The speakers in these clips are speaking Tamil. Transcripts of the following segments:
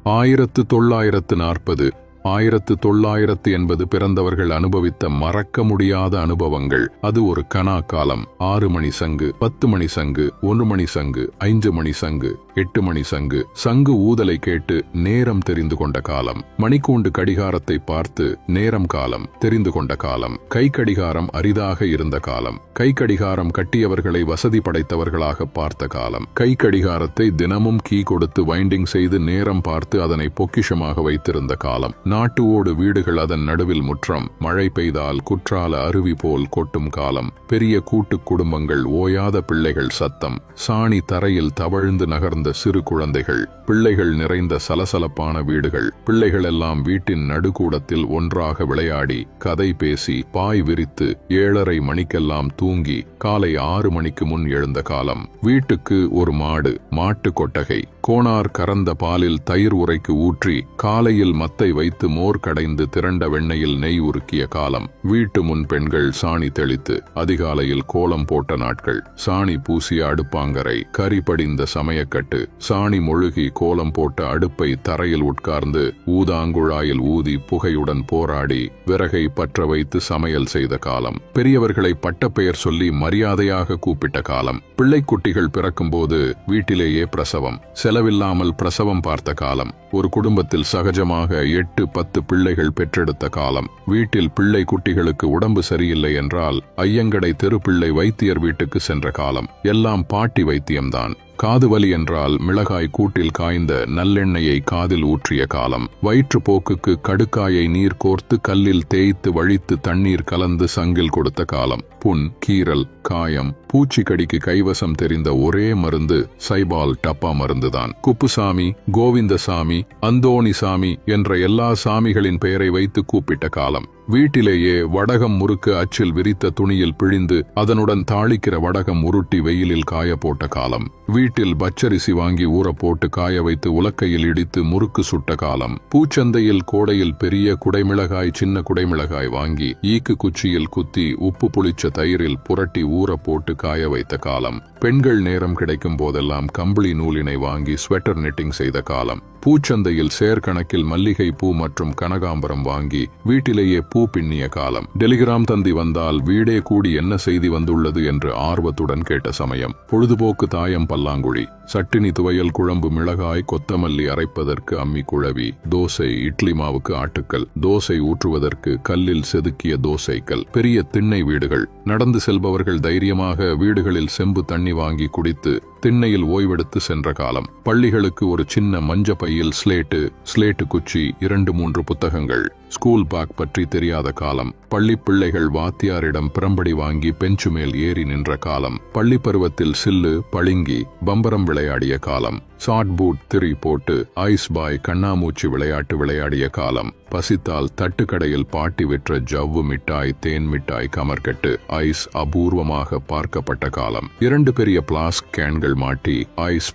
1940 1980 பிறந்தவர்கள் அனுபவித்த மறக்க முடியாத அனுபவங்கள். அது ஒரு கனா காலம். 6 மணி சங்கு, 10 மணி சங்கு, 1 மணி சங்கு, 5 மணி சங்கு, 8 மணி சங்கு. சங்கு ஊதலை கேட்டு நேரம் தெரிந்து கொண்ட காலம். மணிக்கூண்டு கடிகாரத்தை பார்த்து நேரம் காலம் தெரிந்து கொண்ட காலம். கை கடிகாரம் அரிதாக இருந்த காலம். கை கடிகாரம் கட்டியவர்களை வசதி படைத்தவர்களாக பார்த்த காலம். கை கடிகாரத்தை தினமும் கீ கொடுத்து வைண்டிங் செய்து நேரம் பார்த்து அதனை பொக்கிஷமாக வைத்திருந்த காலம். நாட்டு ஓடு வீடுகள், அதன் நடுவில் முற்றம். மழை பெய்தால் குற்றால அருவி போல் கொட்டும் காலம். பெரிய கூட்டு குடும்பங்கள், ஓயாத பிள்ளைகள் சத்தம். சாணி தரையில் தவழ்ந்து நகர்ந்த சிறு குழந்தைகள். பிள்ளைகள் நிறைந்த சலசலப்பான வீடுகள். பிள்ளைகள் எல்லாம் வீட்டின் நடுக்கூடத்தில் ஒன்றாக விளையாடி கதை பேசி பாய் விரித்து 7:30 மணிக்கெல்லாம் தூங்கி காலை 6 மணிக்கு முன் எழுந்த காலம். வீட்டுக்கு ஒரு மாடு, மாட்டு கொட்டகை. கோணார் கறந்த பாலில் தயிர் உரைக்கு ஊற்றி காலையில் மத்தை வைத்து மோர் கடைந்து திரண்ட வெண்ணையில் நெய் உருக்கிய காலம். வீட்டு முன் பெண்கள் சாணி தெளித்து அதிகாலையில் கோலம் போட்ட நாட்கள். சாணி பூசிய அடுப்பாங்கரை, கரி படிந்த சமயக்கட்டு. சாணி மொழுகி கோலம் போட்ட அடுப்பை தரையில் உட்கார்ந்து ஊதாங்குழாயில் ஊதி புகையுடன் போராடி விறகை பற்ற வைத்து சமையல் செய்த காலம். பெரியவர்களை பட்டப்பெயர் சொல்லி மரியாதையாக கூப்பிட்ட காலம். பிள்ளைக்குட்டிகள் பிறக்கும்போது வீட்டிலேயே பிரசவம். செலவில்லாமல் பிரசவம் பார்த்த காலம். ஒரு குடும்பத்தில் சகஜமாக 8-10 பிள்ளைகள் பெற்றெடுத்த காலம். வீட்டில் பிள்ளை குட்டிகளுக்கு உடம்பு சரியில்லை என்றால் ஐயங்கடை தெருப்பிள்ளை வைத்தியர் வீட்டுக்கு சென்ற காலம். எல்லாம் பாட்டி வைத்தியம்தான். காது வலி என்றால் மிளகாய் கூட்டில் காய்ந்த நல்லெண்ணெயை காதில் ஊற்றிய காலம். வயிற்றுப்போக்குக்கு கடுக்காயை நீர் கோர்த்து கல்லில் தேய்த்து வழித்து தண்ணீர் கலந்து சங்கில் கொடுத்த காலம். புண், கீரல், காயம், பூச்சிக்கடிக்கு கைவசம் தெரிந்த ஒரே மருந்து சைபால் டப்பா மருந்துதான். குப்புசாமி, கோவிந்தசாமி, அந்தோணிசாமி என்ற எல்லா சாமிகளின் பெயரை வைத்து கூப்பிட்ட காலம். வீட்டிலேயே வடகம் முறுக்கு அச்சில் விரித்த துணியில் பிழிந்து அதனுடன் தாளிக்கிற வடகம் உருட்டி வெயிலில் காய போட்ட காலம். வீட்டில் பச்சரிசி வாங்கி ஊற போட்டு காய வைத்து உலக்கையில் இடித்து முறுக்கு சுட்ட காலம். பூச்சந்தையில் கோடையில் பெரிய குடைமிளகாய், சின்ன குடைமிளகாய் வாங்கி ஈக்கு குச்சியில் குத்தி உப்பு புளிச்ச தயிரில் புரட்டி ஊற போட்டு காய வைத்த காலம். பெண்கள் நேரம் கிடைக்கும் போதெல்லாம் கம்பளி நூலினை வாங்கி ஸ்வெட்டர் நிட்டிங் செய்த காலம். பூச்சந்தையில் சேர்கணக்கில் மல்லிகை பூ மற்றும் கனகாம்பரம் வாங்கி வீட்டிலேயே பூ பின்னிய காலம். டெலிகிராம் தந்தி வந்தால் வீடே கூடி என்ன செய்தி வந்துள்ளது என்று ஆர்வத்துடன் கேட்ட சமயம். பொழுதுபோக்கு தாயம் பல்லாங்குழி. சட்டினி, துவையல், குழம்பு, மிளகாய், கொத்தமல்லி அரைப்பதற்கு அம்மி குழவி. தோசை, இட்லி மாவுக்கு ஆட்டுக்கல். தோசை ஊற்றுவதற்கு கல்லில் செதுக்கிய தோசைக்கல். பெரிய திண்ணை வீடுகள். நடந்து செல்பவர்கள் தைரியமாக வீடுகளில் செம்பு தண்ணி வாங்கி குடித்து திண்ணையில் ஓய்வெடுத்து சென்ற காலம். பள்ளிகளுக்கு ஒரு சின்ன மஞ்ச பையில் ஸ்லேட்டு குச்சி, 2-3 புத்தகங்கள். ஸ்கூல் பேக் பற்றி தெரியாத காலம். பள்ளி பிள்ளைகள் வாத்தியாரிடம் பிரம்படி வாங்கி பெஞ்சு மேல் ஏறி நின்ற காலம். பள்ளி பருவத்தில் சில்லு, பளிங்கி, பம்பரம் விளையாடிய காலம். ஷார்ட் பூட் திரி போட்டு ஐஸ் பாய், கண்ணாமூச்சி விளையாட்டு விளையாடிய காலம். பசித்தால் தட்டுக்கடையில் பாட்டி விற்ற ஜவ்வு மிட்டாய், தேன் மிட்டாய், கமர்கட்டு, ஐஸ் அபூர்வமாக பார்க்கப்பட்ட காலம். 2 பெரிய பிளாஸ்க் கேன்கள் மாட்டி ஐஸ்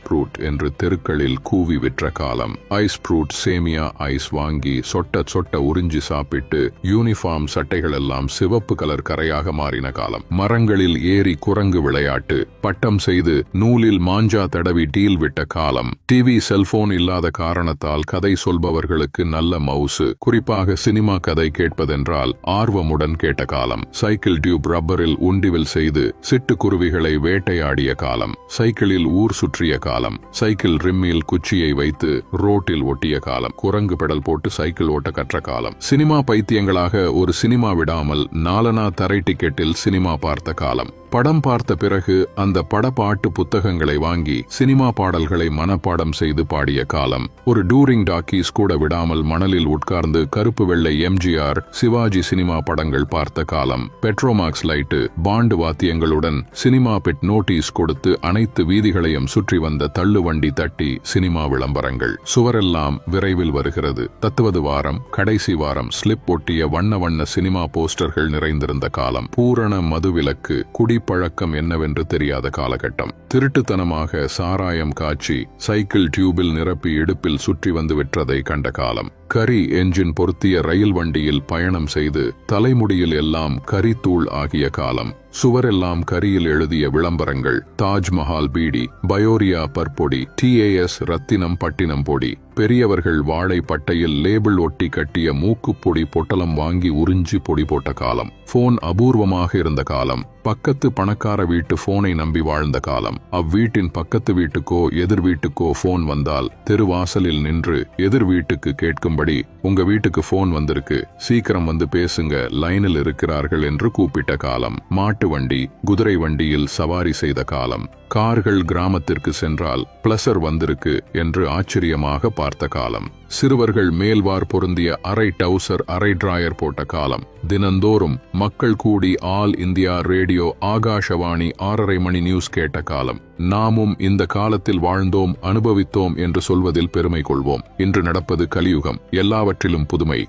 ப்ரூட் என்று தெருக்களில் கூவி விற்ற காலம். ஐஸ் ப்ரூட், சேமியா ஐஸ் வாங்கி சொட்ட உறிஞ்சி சாப்பிட்டு யூனிஃபார்ம் சட்டைகள் எல்லாம் சிவப்பு கலர் கரையாக மாறின காலம். மரங்களில் ஏறி குரங்கு விளையாட்டு. பட்டம் செய்து நூலில் மாஞ்சா தடவி டீல் விட்ட காலம். டிவி, செல்போன் இல்லாத காரணத்தால் கதை சொல்பவர்களுக்கு நல்ல மவுசு. குறிப்பாக சினிமா கதை கேட்பதென்றால் ஆர்வமுடன் கேட்ட காலம். சைக்கிள் டியூப் ரப்பரில் உண்டிவில் செய்து சிட்டுக்குருவிகளை வேட்டையாடிய காலம். சைக்கிளில் ஊர் சுற்றிய காலம். சைக்கிள் ரிம்மில் குச்சியை வைத்து ரோட்டில் ஒட்டிய காலம். குரங்கு பெடல் போட்டு சைக்கிள் ஓட்ட கற்ற காலம். சினிமா பைத்தியங்களாக ஒரு சினிமா விடாமல் 4 தரை டிக்கெட்டில் சினிமா பார்த்த காலம். படம் பார்த்த பிறகு அந்த படப்பாட்டு புத்தகங்களை வாங்கி சினிமா பாடல்களை மனப்பாடம் செய்து பாடிய காலம். ஒரு டூரிங் டாக்கீஸ் கூட விடாமல் மணலில் உட்கார்ந்து கருப்பு வெள்ளை எம்ஜிஆர், சிவாஜி சினிமா படங்கள் பார்த்த காலம். பெட்ரோமாக்ஸ் லைட்டு, பாண்டு வாத்தியங்களுடன் சினிமா பெட் நோட்டீஸ் கொடுத்து அனைத்து வீதிகளையும் சுற்றி வந்த தள்ளுவண்டி தட்டி சினிமா விளம்பரங்கள். சுவரெல்லாம் விரைவில் வருகிறது. தத்துவது வாரம், கடைசி வாரம் ஸ்லிப் ஒட்டிய வண்ண சினிமா போஸ்டர்கள் நிறைந்திருந்த காலம். பூரண மதுவிலக்கு, குடிப்பழக்கம் என்னவென்று தெரியாத காலகட்டம். திருட்டுத்தனமாக சாராயம் காய்ச்சி சைக்கிள் டியூபில் நிரப்பி இடுப்பில் சுற்றி வந்து விற்றதை கண்ட காலம். கரி என்ஜின் பொருத்திய ரயில் வண்டியில் பயணம் செய்து தலைமுடியில் எல்லாம் கரித்தூள் ஆகிய காலம். சுவரெல்லாம் கரியில் எழுதிய விளம்பரங்கள். தாஜ்மஹால் பீடி, பயோரியா பற்பொடி, TAS ரத்தினம் பட்டினம் பொடி. பெரியவர்கள் வாழை பட்டையில் லேபிள் ஒட்டி கட்டிய மூக்குப்பொடி பொட்டலம் வாங்கி உறிஞ்சி பொடி போட்ட காலம். போன் அபூர்வமாக இருந்த காலம். பக்கத்து பணக்கார வீட்டு போனை நம்பி வாழ்ந்த காலம். அவ்வீட்டின் பக்கத்து வீட்டுக்கோ எதிர் வீட்டுக்கோ போன் வந்தால் தெருவாசலில் நின்று எதிர் வீட்டுக்கு கேட்கும்படி, உங்க வீட்டுக்கு போன் வந்திருக்கு, சீக்கிரம் வந்து பேசுங்க, லைனில் இருக்கிறார்கள் என்று கூப்பிட்ட காலம். மாட்டு வண்டி, குதிரை வண்டியில் சவாரி செய்த காலம். கார்கள் கிராமத்திற்கு சென்றால் பிளஸர் வந்திருக்கு என்று ஆச்சரியமாக பார்த்த காலம். சிறுவர்கள் மேல்வார் பொருந்திய அரை டவுசர் அரை டிராயர் போட்ட காலம். தினந்தோறும் மக்கள் கூடி ஆல் இந்தியா ரேடியோ ஆகாஷவாணி 6:30 மணி நியூஸ் கேட்ட காலம். நாமும் இந்த காலத்தில் வாழ்ந்தோம், அனுபவித்தோம் என்று சொல்வதில் பெருமை கொள்வோம். இன்று நடப்பது கலியுகம், எல்லாவற்றிலும் புதுமை.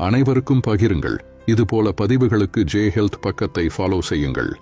அனைவருக்கும் பகிருங்கள். இதுபோல பதிவுகளுக்கு J Health பக்கத்தை ஃபாலோ செய்யுங்கள்.